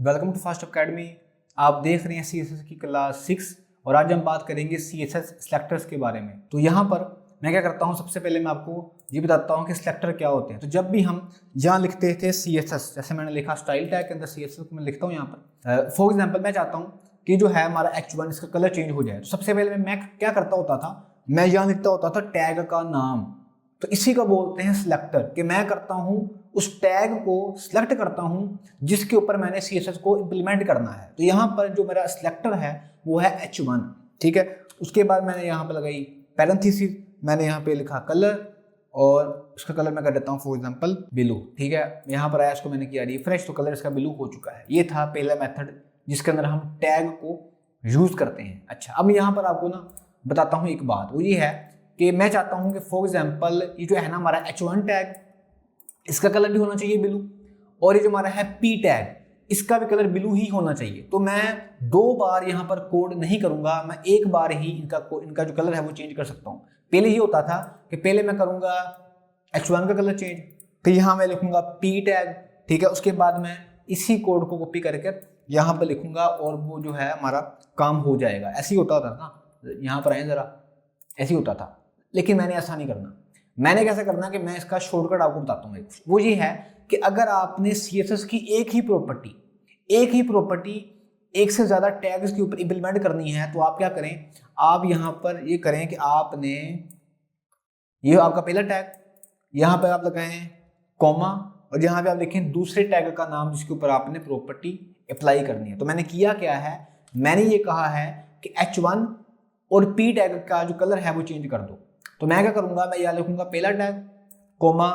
Welcome to fast academy. आप देख रहे हैं CSS की क्लास 6 और आज हम बात करेंगे CSS सिलेक्टर्स के बारे में। तो यहाँ पर मैं क्या करता हूँ, सबसे पहले मैं आपको ये बताता हूँ कि सिलेक्टर क्या होते हैं। तो जब भी हम यहाँ लिखते थे CSS, जैसे मैंने लिखा स्टाइल टैग के अंदर CSS को मैं लिखता हूँ यहाँ पर। फॉर एग्जाम्पल मैं चाहता हूँ कि जो है हमारा H1 इसका कलर चेंज हो जाए। तो सबसे पहले मैं क्या करता होता था, मैं यहाँ लिखता होता था टैग का नाम। तो इसी को बोलते हैं सिलेक्टर, कि मैं करता हूं उस टैग को सिलेक्ट करता हूं जिसके ऊपर मैंने CSS को इम्प्लीमेंट करना है। तो यहाँ पर जो मेरा सिलेक्टर है वो है H1, ठीक है। उसके बाद मैंने यहाँ पर लगाई पैरेंथेसिस, मैंने यहाँ पे लिखा कलर और उसका कलर मैं कर देता हूँ फॉर एग्जांपल ब्लू, ठीक है। यहाँ पर आया, इसको मैंने किया रिफ्रेश, तो कलर इसका ब्लू हो चुका है। ये था पहला मेथड जिसके अंदर हम टैग को यूज करते हैं। अच्छा, अब यहाँ पर आपको ना बताता हूँ एक बात, वो ये है कि मैं चाहता हूं कि फॉर एग्जांपल ये जो है ना हमारा H1 टैग, इसका कलर भी होना चाहिए ब्लू, और ये जो हमारा है P टैग, इसका भी कलर ब्लू ही होना चाहिए। तो मैं दो बार यहाँ पर कोड नहीं करूंगा, मैं एक बार ही इनका जो कलर है वो चेंज कर सकता हूँ। पहले ये होता था कि पहले मैं करूंगा H1 का कलर चेंज, फिर यहाँ मैं लिखूंगा P टैग, ठीक है। उसके बाद मैं इसी कोड को कॉपी करके यहाँ पर लिखूंगा और वो जो है हमारा काम हो जाएगा। ऐसे ही होता था ना, यहाँ पर आए जरा, ऐसे ही होता था। लेकिन मैंने ऐसा नहीं करना। मैंने कैसे करना कि मैं इसका शॉर्टकट आपको बताता हूँ। वो ये है कि अगर आपने CSS की एक ही प्रॉपर्टी एक से ज्यादा टैग्स के ऊपर इंप्लीमेंट करनी है, तो आप क्या करें, आप यहाँ पर ये करें कि आपने ये आपका पहला टैग, यहाँ पर आप लगाएं कॉमा, और यहाँ पे आप लिखें दूसरे टैग का नाम जिसके ऊपर आपने प्रॉपर्टी अप्लाई करनी है। तो मैंने किया क्या है, मैंने ये कहा है कि H1 और P टैग का जो कलर है वो चेंज कर दो। तो मैं क्या करूंगा, मैं यहाँ लिखूंगा पहला टैग कोमा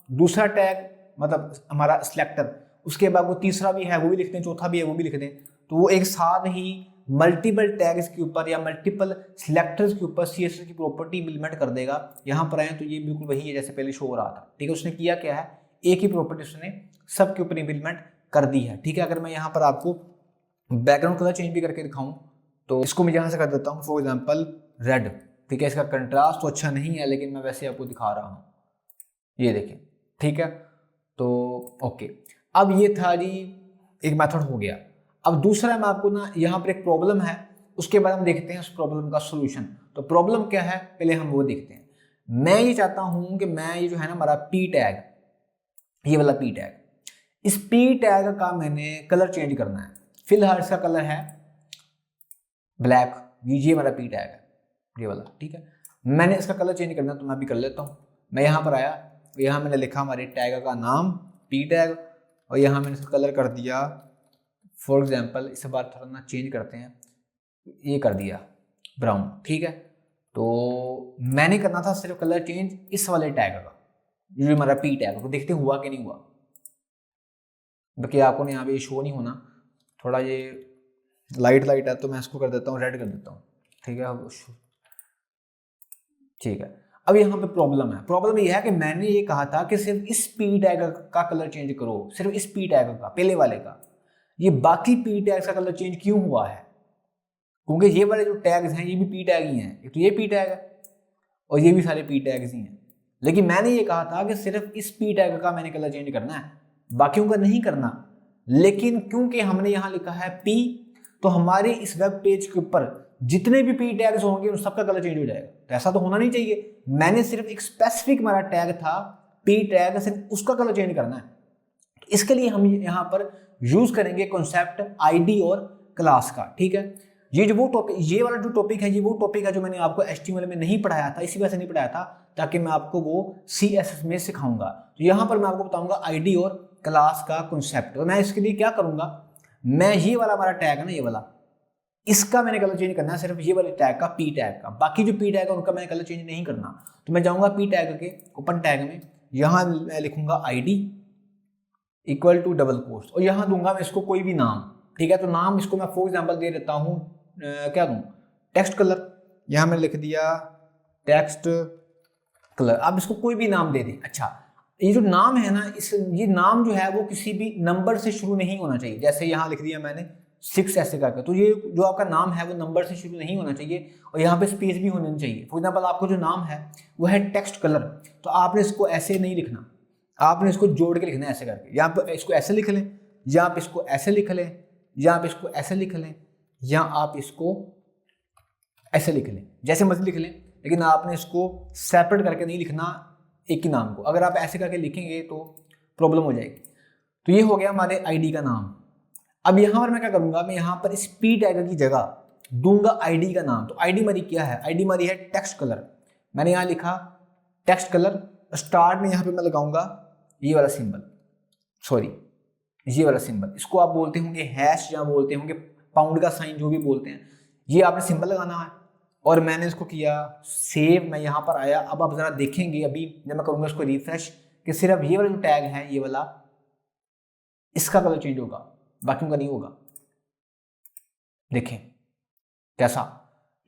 दूसरा टैग, मतलब हमारा सिलेक्टर, उसके बाद वो तीसरा भी है वो भी लिख दें, चौथा भी है वो भी लिख दें। तो वो एक साथ ही मल्टीपल टैग्स के ऊपर या मल्टीपल सिलेक्टर्स के ऊपर CSS की प्रॉपर्टी इंप्लीमेंट कर देगा। यहाँ पर आए तो ये बिल्कुल वही है जैसे पहले शो हो रहा था, ठीक है। उसने किया क्या है, एक ही प्रॉपर्टी उसने सबके ऊपर इंप्लीमेंट कर दी है, ठीक है। अगर मैं यहाँ पर आपको बैकग्राउंड कलर चेंज भी करके दिखाऊं, तो इसको मैं यहाँ से कर देता हूँ फॉर एग्जाम्पल रेड, ठीक है। इसका कंट्रास्ट तो अच्छा नहीं है लेकिन मैं वैसे आपको दिखा रहा हूँ, ये देखें, ठीक है। तो ओके, अब ये था जी एक मेथड हो गया। अब दूसरा मैं आपको ना यहाँ पर एक प्रॉब्लम है, उसके बाद हम देखते हैं उस प्रॉब्लम का सोल्यूशन। तो प्रॉब्लम क्या है पहले हम वो देखते हैं। मैं ये चाहता हूँ कि मैं ये जो है ना हमारा P टैग, ये वाला P टैग, इस P टैग का मैंने कलर चेंज करना है। फिलहाल इसका कलर है ब्लैक, ये हमारा P टैग है ये वाला, ठीक है। मैंने इसका कलर चेंज करना तो मैं भी कर लेता हूँ। मैं यहाँ पर आया, यहाँ मैंने लिखा हमारे टैग का नाम P टैग, और यहाँ मैंने इसका कलर कर दिया फॉर एग्जांपल, इस बार थोड़ा ना चेंज करते हैं, ये कर दिया ब्राउन, ठीक है। तो मैंने करना था सिर्फ कलर चेंज इस वाले टैग का, ये हमारा P टैग, तो देखते हुआ कि नहीं हुआ। बाकी आपको ने यहाँ पे शो नहीं होना, थोड़ा ये लाइट है तो मैं इसको कर देता हूँ रेड कर देता हूँ, ठीक है, ठीक है। अब यहाँ पे प्रॉब्लम ये है कि मैंने ये कहा था कि सिर्फ इस P टैग का कलर चेंज करो, सिर्फ इस P टैग का, पहले वाले का। ये बाकी P टैग का कलर चेंज क्यों हुआ है, क्योंकि ये वाले जो टैग्स हैं ये भी P टैग ही हैं। एक तो ये P टैग है और ये भी सारे P टैग्स ही हैं। लेकिन मैंने ये कहा था कि सिर्फ इस P टैग का मैंने कलर चेंज करना है, बाकियों का नहीं करना। लेकिन क्योंकि हमने यहाँ लिखा है P, तो हमारे इस वेब पेज के ऊपर जितने भी P टैग्स होंगे उन सबका कलर चेंज हो जाएगा। तो ऐसा तो होना नहीं चाहिए। मैंने सिर्फ एक स्पेसिफिक हमारा टैग था P टैग, सिर्फ उसका कलर चेंज करना है। तो इसके लिए हम यहाँ पर यूज करेंगे कॉन्सेप्ट ID और क्लास का, ठीक है। ये जो वो टॉपिक, ये वाला जो टॉपिक है, ये वो टॉपिक है जो मैंने आपको HTML में नहीं पढ़ाया था, इसी वजह से नहीं पढ़ाया था ताकि मैं आपको वो CSS में सिखाऊंगा। तो यहाँ पर मैं आपको बताऊंगा ID और क्लास का कॉन्सेप्ट। तो मैं इसके लिए क्या करूंगा, मैं ये वाला हमारा टैग है ना, ये वाला, इसका मैंने कलर चेंज करना है, सिर्फ ये वाले टैग का P टैग का। बाकी जो P टैग है उनका मैंने कलर चेंज नहीं करना। तो मैं जाऊंगा P टैग के ओपन टैग में, यहाँ मैं लिखूंगा ID equal to double quotes, और यहाँ दूंगा मैं इसको कोई भी नाम, ठीक है। तो नाम इसको मैं फॉर एग्जाम्पल दे देता हूँ, क्या दूं, टेक्स्ट कलर। यहाँ मैंने लिख दिया टेक्स्ट कलर। अब इसको कोई भी नाम दे दें। अच्छा, ये जो नाम है ना, ये नाम जो है वो किसी भी नंबर से शुरू नहीं होना चाहिए। जैसे यहाँ लिख दिया मैंने 6 ऐसे करके, तो ये जो आपका नाम है वो नंबर से शुरू नहीं होना चाहिए, और यहाँ पे स्पेस भी होनी चाहिए। फॉर एग्जाम्पल आपको जो नाम है वो है टेक्स्ट कलर, तो आपने इसको ऐसे नहीं लिखना, आपने इसको जोड़ के लिखना है ऐसे करके। यहाँ पर इसको ऐसे लिख लें, या आप इसको ऐसे लिख लें, या आप इसको ऐसे लिख लें, या आप इसको ऐसे लिख लें, जैसे मर्जी लिख लें, लेकिन आपने इसको सेपरेट करके नहीं लिखना एक ही नाम को। अगर आप ऐसे करके लिखेंगे तो प्रॉब्लम हो जाएगी। तो ये हो गया हमारे आईडी का नाम। अब यहाँ पर मैं क्या करूँगा, मैं यहाँ पर इस पी टैग की जगह दूंगा आईडी का नाम। तो आईडी हमारी क्या है, आईडी हमारी है टेक्स्ट कलर। मैंने यहाँ लिखा टेक्स्ट कलर, स्टार्ट में यहाँ पे मैं लगाऊंगा ये वाला सिंबल, सॉरी ये वाला सिंबल, इसको आप बोलते होंगे हैश या बोलते होंगे पाउंड का साइन, जो भी बोलते हैं, ये आपने सिंबल लगाना है। और मैंने इसको किया सेव, मैं यहाँ पर आया। अब आप जरा देखेंगे अभी जब मैं करूँगा इसको रिफ्रेश, कि सिर्फ ये वाला जो टैग है ये वाला, इसका कलर चेंज होगा, बाकी का नहीं होगा। देखें कैसा,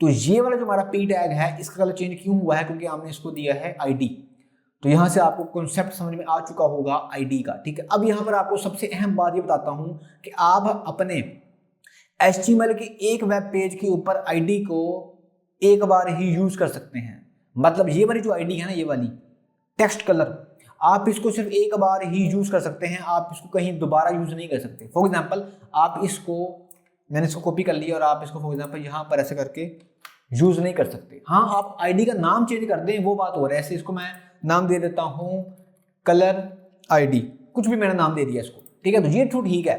तो ये वाला जो हमारा पी टैग है इसका कलर चेंज क्यों हुआ है, क्योंकि हमने इसको दिया है आईडी। तो यहां से आपको कॉन्सेप्ट समझ में आ चुका होगा आईडी का, ठीक है। अब यहां पर आपको सबसे अहम बात ये बताता हूं कि आप अपने HTML के एक वेब पेज के ऊपर आईडी को एक बार ही यूज कर सकते हैं। मतलब ये वाली जो आईडी है ना, ये वाली टेक्स्ट कलर, आप इसको सिर्फ एक बार ही यूज कर सकते हैं, आप इसको कहीं दोबारा यूज नहीं कर सकते। फॉर एग्जाम्पल आप इसको, मैंने इसको कॉपी कर लिया और आप इसको फॉर एग्जाम्पल यहाँ पर ऐसे करके यूज नहीं कर सकते। हाँ, आप आईडी का नाम चेंज कर दें वो बात हो रहा है। ऐसे इसको मैं नाम दे देता हूँ कलर आईडी, कुछ भी मैंने नाम दे दिया इसको, ठीक है। तो ये तो ठीक है,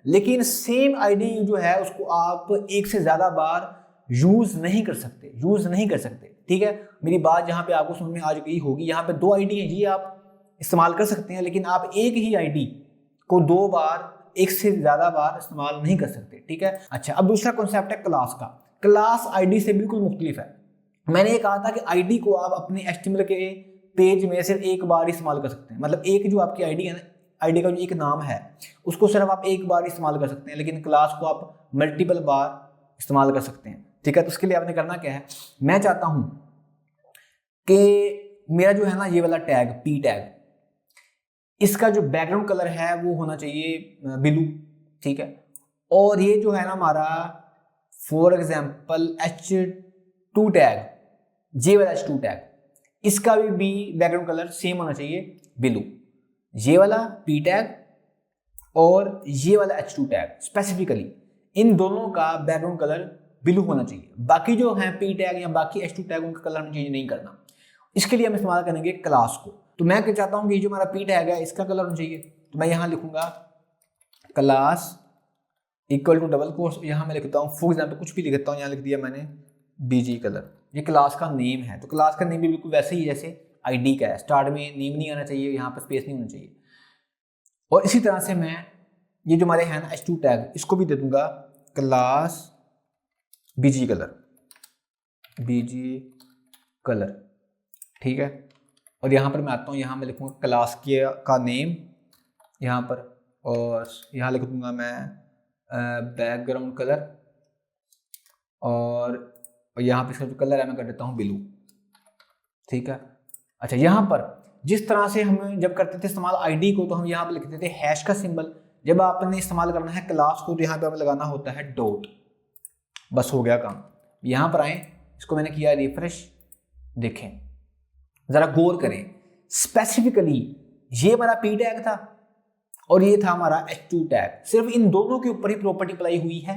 लेकिन सेम आईडी जो है उसको आप एक से ज्यादा बार यूज नहीं कर सकते, यूज नहीं कर सकते, ठीक है। मेरी बात यहाँ पे आपको समझ में आ गई होगी। यहाँ पे दो आईडी है, ये आप इस्तेमाल कर सकते हैं, लेकिन आप एक ही आईडी को दो बार, एक से ज्यादा बार इस्तेमाल नहीं कर सकते, ठीक है। अच्छा, अब दूसरा कॉन्सेप्ट है क्लास का। क्लास आईडी से बिल्कुल मुख्तलिफ है। मैंने ये कहा था कि आईडी को आप अपने HTML के पेज में सिर्फ एक बार इस्तेमाल कर सकते हैं। मतलब एक जो आपकी आईडी है ना, आईडी का जो एक नाम है उसको सिर्फ आप एक बार इस्तेमाल कर सकते हैं, लेकिन क्लास को आप मल्टीपल बार इस्तेमाल कर सकते हैं, ठीक है। तो उसके लिए आपने करना क्या है, मैं चाहता हूं कि मेरा जो है ना ये वाला टैग पी टैग, इसका जो बैकग्राउंड कलर है वो होना चाहिए ब्लू, ठीक है। और ये जो है ना हमारा फॉर एग्जाम्पल H2 टैग, ये वाला H2 टैग, इसका भी बैकग्राउंड कलर सेम होना चाहिए ब्लू। ये वाला पी टैग और ये वाला H2 टैग, स्पेसिफिकली इन दोनों का बैकग्राउंड कलर ब्लू होना चाहिए। बाकी जो है पी टैग या बाकी H2 टैग, उनका कलर हमें चेंज नहीं करना। इसके लिए हम इस्तेमाल करेंगे क्लास को। तो मैं क्या चाहता हूं कि जो हमारा पी टैग है इसका कलर होना चाहिए, तो मैं यहां लिखूंगा class equal to double quotes, यहां मैं लिखता हूं फॉर एग्जाम्पल कुछ भी लिखता हूं, यहां लिख दिया मैंने BG कलर। ये क्लास का नेम है, तो क्लास का नेम भी बिल्कुल वैसे ही जैसे आईडी का है, स्टार्ट में नेम नहीं आना चाहिए, यहाँ पर स्पेस नहीं होना चाहिए। और इसी तरह से मैं ये जो हमारे हैं ना H2 टैग, इसको भी दे दूंगा क्लास BG कलर, ठीक है। और यहाँ पर मैं आता हूँ, यहाँ मैं लिखूँगा क्लास का नेम यहाँ पर, और यहाँ लिख दूँगा मैं बैकग्राउंड कलर, और यहाँ पे इसका जो कलर है मैं कर देता हूँ ब्लू, ठीक है। अच्छा, यहाँ पर जिस तरह से हम जब करते थे इस्तेमाल आईडी को, तो हम यहाँ पर लिखते थे हैश का सिंबल। जब आपने इस्तेमाल करना है क्लास को, तो यहाँ पे हमें लगाना होता है डॉट, बस हो गया काम। यहाँ पर आए, इसको मैंने किया रिफ्रेश, देखें जरा गौर करें, स्पेसिफिकली ये हमारा पी टैग था और ये था हमारा H2 टैग, सिर्फ इन दोनों के ऊपर ही प्रॉपर्टी अप्लाई हुई है,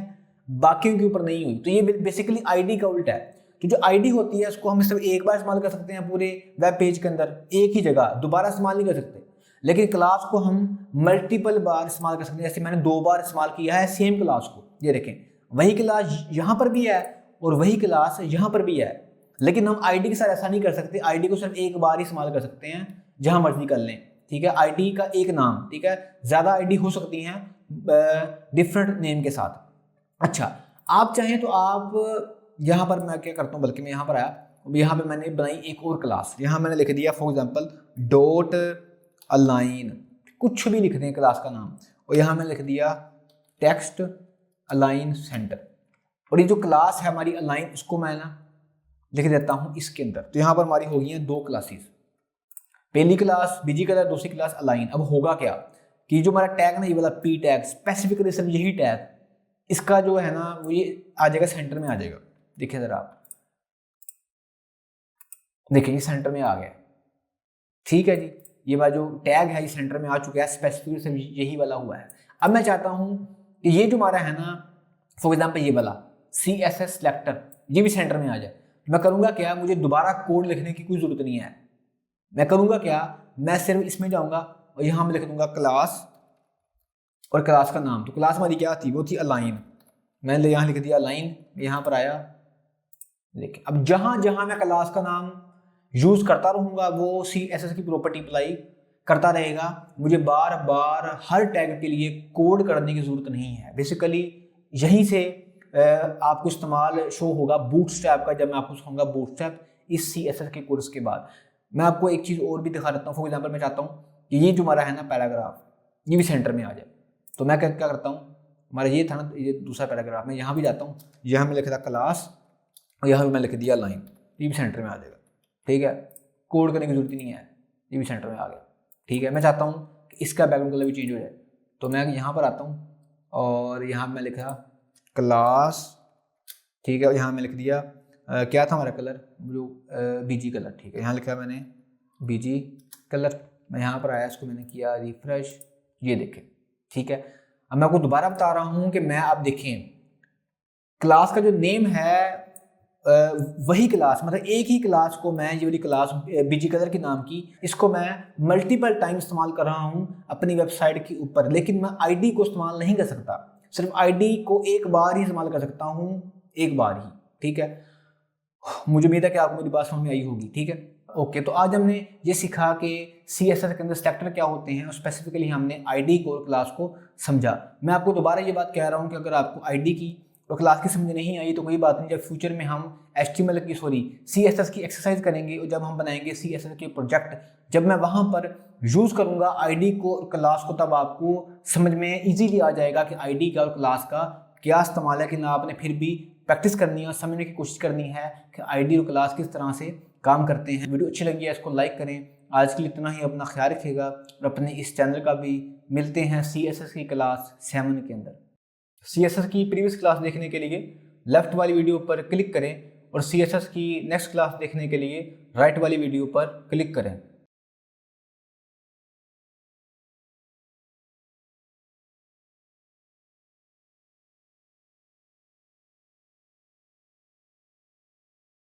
बाकियों के ऊपर नहीं हुई। तो ये बेसिकली आईडी का उल्टा है। तो जो आईडी होती है उसको हम सिर्फ एक बार इस्तेमाल कर सकते हैं पूरे वेब पेज के अंदर, एक ही जगह, दोबारा इस्तेमाल नहीं कर सकते। लेकिन क्लास को हम मल्टीपल बार इस्तेमाल कर सकते हैं। जैसे मैंने 2 बार इस्तेमाल किया है सेम क्लास को, ये देखें वही क्लास यहाँ पर भी है और वही क्लास यहाँ पर भी है, लेकिन हम आईडी के साथ ऐसा नहीं कर सकते। आईडी को सिर्फ एक बार ही इस्तेमाल कर सकते हैं, जहां मर्जी कर लें, ठीक है। आईडी का एक नाम, ठीक है, ज्यादा आईडी हो सकती हैं डिफरेंट नेम के साथ। अच्छा, आप चाहें तो आप यहाँ पर, मैं क्या करता हूँ, बल्कि मैं यहाँ पर आया, यहाँ पे मैंने बनाई एक और क्लास, यहाँ मैंने लिख दिया फॉर एग्जाम्पल डॉट अलाइन, कुछ भी लिख दें क्लास का नाम, और यहाँ मैंने लिख दिया टेक्स्ट अलाइन सेंटर। और ये जो क्लास है हमारी अलाइन, इसको मैं ना लिख देता हूँ इसके अंदर। तो यहाँ पर हमारी हो गई हैं 2 क्लासेस, पहली क्लास BG कलर, दूसरी क्लास अलाइन। अब होगा क्या कि जो हमारा टैग ना ये वाला पी टैग, स्पेसिफिकली सिर्फ यही टैग, इसका जो है ना वो ये आ जाएगा सेंटर में आ जाएगा। देखिए जरा आप, देखिए ये सेंटर में आ गया, ठीक है जी। ये वाला जो टैग है ये सेंटर में आ चुका है, स्पेसिफिकली सिर्फ यही वाला हुआ है। अब मैं चाहता हूँ कि ये जो हमारा है ना, फॉर एग्जाम्पल ये वाला CSS सिलेक्टर, ये भी सेंटर में आ जाए। मैं करूँगा क्या, मुझे दोबारा कोड लिखने की कोई ज़रूरत नहीं है। मैं करूँगा क्या, मैं सिर्फ इसमें जाऊँगा और यहाँ मैं लिख दूँगा क्लास और क्लास का नाम। तो क्लास हमारी क्या थी, वो थी अलाइन। मैंने यहाँ लिख दिया अलाइन, यहाँ पर आया। देखिए अब जहाँ जहाँ मैं क्लास का नाम यूज़ करता रहूँगा वो CSS की प्रॉपर्टी अप्लाई करता रहेगा। मुझे बार बार हर टैग के लिए कोड करने की ज़रूरत नहीं है। बेसिकली यहीं से आपको इस्तेमाल शो होगा बूटस्ट्रैप का, जब मैं आपको सिखाऊंगा बूटस्ट्रैप इस CSS के कोर्स के बाद। मैं आपको एक चीज़ और भी दिखा देता हूँ। फॉर एग्जाम्पल मैं चाहता हूँ कि ये जो हमारा है ना पैराग्राफ, ये भी सेंटर में आ जाए। तो मैं क्या करता हूँ, हमारा ये था ना, ये दूसरा पैराग्राफ, मैं यहाँ भी जाता हूँ, यहाँ मैं लिख दिया क्लास और यहाँ भी मैं लिख दिया लाइन, ये भी सेंटर में आ जाएगा। ठीक है, कोड करने की जरूरत ही नहीं है, ये भी सेंटर में आ गया। ठीक है, मैं चाहता हूँ कि इसका बैकग्राउंड कलर भी चेंज हो जाए, तो मैं यहाँ पर आता हूँ और यहाँ मैं लिखा क्लास। ठीक है, यहाँ मैं लिख दिया क्या था हमारा कलर, ब्लू BG कलर। ठीक है, यहाँ लिखा मैंने BG कलर। मैं यहाँ पर आया, इसको मैंने किया रिफ्रेश, ये देखें। ठीक है, अब मैं आपको दोबारा बता रहा हूँ कि मैं, आप देखें क्लास का जो नेम है वही क्लास, मतलब एक ही क्लास को मैं, ये वाली क्लास BG कलर के नाम की, इसको मैं मल्टीपल टाइम इस्तेमाल कर रहा हूँ अपनी वेबसाइट के ऊपर, लेकिन मैं ID को इस्तेमाल नहीं कर सकता। सिर्फ ID को एक बार ही इस्तेमाल कर सकता हूँ, एक बार ही। ठीक है, मुझे उम्मीद है कि आपको मेरी बात समझ में आई होगी। ठीक है, ओके। तो आज हमने ये सीखा कि CSS के अंदर सेक्टर क्या होते हैं और स्पेसिफिकली हमने ID को और क्लास को समझा। मैं आपको दोबारा ये बात कह रहा हूँ कि अगर आपको ID की और क्लास की समझ नहीं आई तो कोई बात नहीं, जब फ्यूचर में हम HTML की CSS की एक्सरसाइज करेंगे और जब हम बनाएंगे CSS के प्रोजेक्ट, जब मैं वहाँ पर यूज़ करूँगा ID को और क्लास को, तब आपको समझ में ईजीली आ जाएगा कि ID का और क्लास का क्या इस्तेमाल है। कि ना आपने फिर भी प्रैक्टिस करनी है और समझने की कोशिश करनी है कि ID और क्लास किस तरह से काम करते हैं। वीडियो अच्छी लगी है इसको लाइक करें। आज के लिए इतना ही, अपना ख्याल रखिएगा और अपने इस चैनल का भी। मिलते हैं CSS की क्लास 7 के अंदर। CSS की प्रीवियस क्लास देखने के लिए लेफ्ट वाली वीडियो पर क्लिक करें और CSS की नेक्स्ट क्लास देखने के लिए राइट वाली वीडियो पर क्लिक करें।